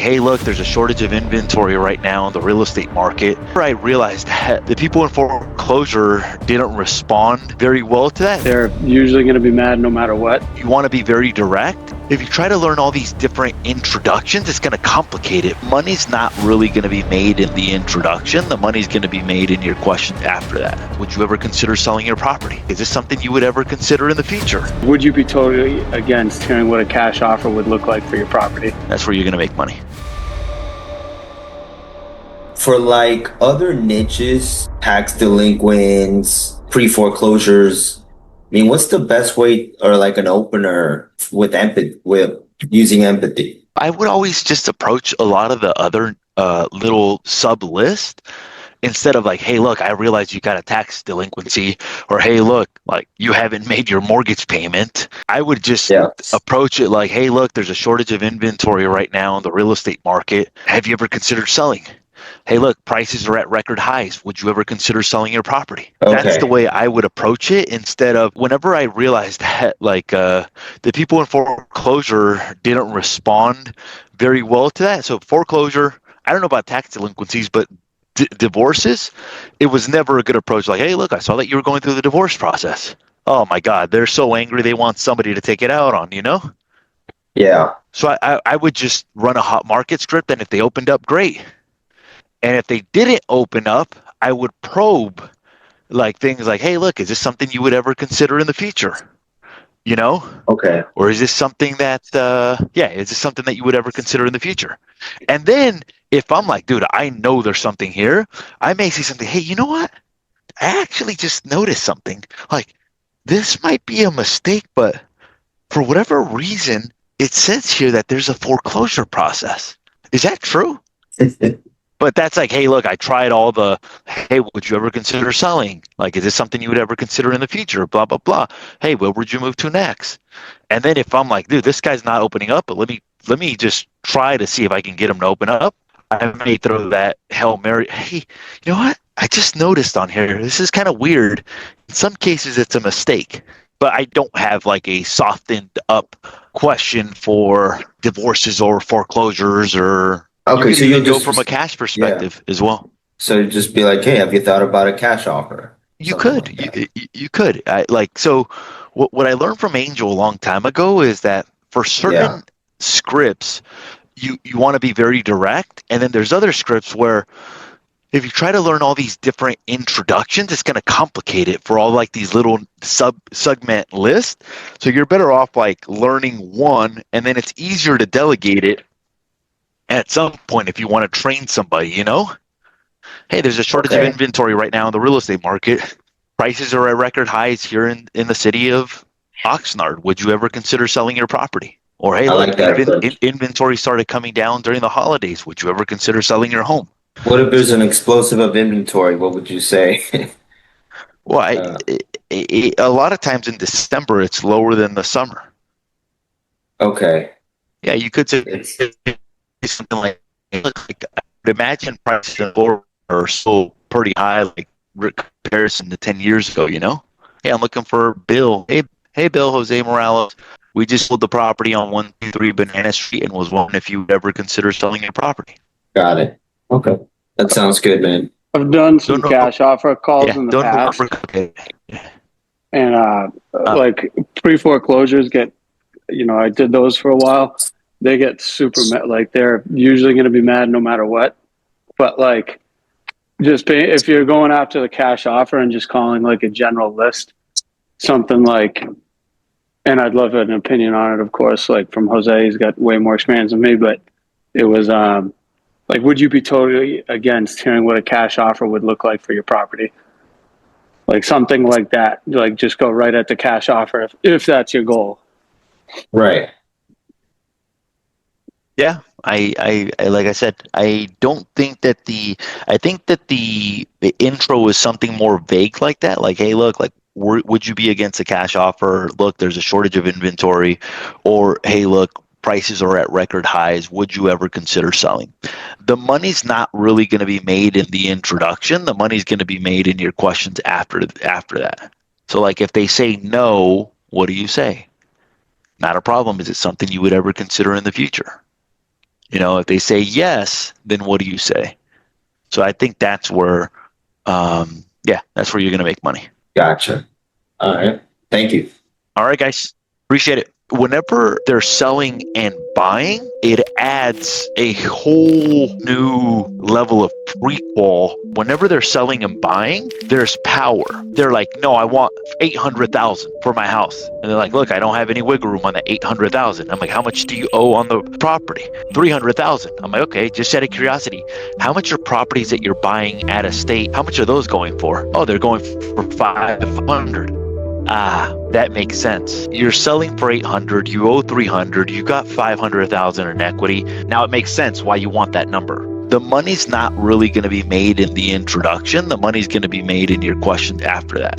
hey, look, there's a shortage of inventory right now in the real estate market. I realized that the people in foreclosure didn't respond very well to that. They're usually going to be mad no matter what. You want to be very direct. If you try to learn all these different introductions, it's going to complicate it. Money's not really going to be made in the introduction. The money's going to be made in your questions after that. Would you ever consider selling your property? Is this something you would ever consider in the future? Would you be totally against hearing what a cash offer would look like for your property? That's where you're going to make money. For like other niches, tax delinquents, pre-foreclosures, I mean, what's the best way, or like an opener with empathy, with using empathy? I would always just approach a lot of the other little sub list instead of like, hey, look, I realize you got a tax delinquency, or hey, look, like you haven't made your mortgage payment. I would just approach it like, hey, look, there's a shortage of inventory right now in the real estate market. Have you ever considered selling? Hey, look, prices are at record highs. Would you ever consider selling your property? Okay. That's the way I would approach it, instead of whenever I realized that like the people in foreclosure didn't respond very well to that. So foreclosure, I don't know about tax delinquencies, but divorces, it was never a good approach. Like, hey, look, I saw that you were going through the divorce process. Oh my God, they're so angry they want somebody to take it out on, you know? Yeah. So I would just run a hot market script, and if they opened up, great. And if they didn't open up, I would probe like things like, hey, look, is this something you would ever consider in the future? You know? Okay. Or is this something that, is this something that you would ever consider in the future? And then if I'm like, dude, I know there's something here, I may say something, hey, you know what? I actually just noticed something. Like, this might be a mistake, but for whatever reason, it says here that there's a foreclosure process. Is that true? But that's like, hey, look, I tried all the, hey, would you ever consider selling? Like, is this something you would ever consider in the future? Blah, blah, blah. Hey, where would you move to next? And then if I'm like, dude, this guy's not opening up, but let me just try to see if I can get him to open up. I may throw that Hail Mary. Hey, you know what? I just noticed on here, this is kind of weird. In some cases, it's a mistake. But I don't have like a softened up question for divorces or foreclosures or... Okay, so you go from a cash perspective as well. So just be like, hey, have you thought about a cash offer? You could. You could. What I learned from Angel a long time ago is that for certain scripts, you want to be very direct. And then there's other scripts where if you try to learn all these different introductions, it's going to complicate it for all like these little segment lists. So you're better off like learning one, and then it's easier to delegate it at some point if you want to train somebody, you know? Hey, there's a shortage of inventory right now in the real estate market. Prices are at record highs here in the city of Oxnard. Would you ever consider selling your property? Or hey, look, inventory started coming down during the holidays. Would you ever consider selling your home? What if there's an explosive of inventory? What would you say? Well, a lot of times in December, it's lower than the summer. Okay. Yeah, you could say something like I would imagine prices in Florida are still pretty high, like comparison to 10 years ago, you know? Hey, I'm looking for Bill. Hey, Bill, Jose Morales. We just sold the property on 123 Banana Street and was wondering if you would ever consider selling your property. Got it. Okay. That sounds good, man. I've done some cash offer calls in the past. And like pre-foreclosures get, I did those for a while. They get super like they're usually going to be mad no matter what. But like, if you're going after the cash offer and just calling like a general list, something like, and I'd love an opinion on it, of course, like from Jose, he's got way more experience than me, but it was like, would you be totally against hearing what a cash offer would look like for your property? Like something like that, like just go right at the cash offer if that's your goal. Right. Yeah, I like I said, I don't think that I think that the intro is something more vague like that. Like, hey, look, like, would you be against a cash offer? Look, there's a shortage of inventory. Or, hey, look, prices are at record highs. Would you ever consider selling? The money's not really going to be made in the introduction. The money's going to be made in your questions after that. So, like, if they say no, what do you say? Not a problem. Is it something you would ever consider in the future? If they say yes, then what do you say? So I think that's where, that's where you're going to make money. Gotcha. All right. Thank you. All right, guys. Appreciate it. Whenever they're selling and buying, it adds a whole new level of prequal. Whenever they're selling and buying, there's power. They're like, no, I want 800,000 for my house. And they're like, look, I don't have any wiggle room on that 800,000. I'm like, how much do you owe on the property? 300,000. I'm like, okay, just out of curiosity, how much are properties that you're buying at a state? How much are those going for? Oh, they're going for 500. That makes sense. You're selling for 800, you owe 300, you got 500,000 in equity. Now it makes sense why you want that number. The money's not really going to be made in the introduction. The money's going to be made in your questions after that.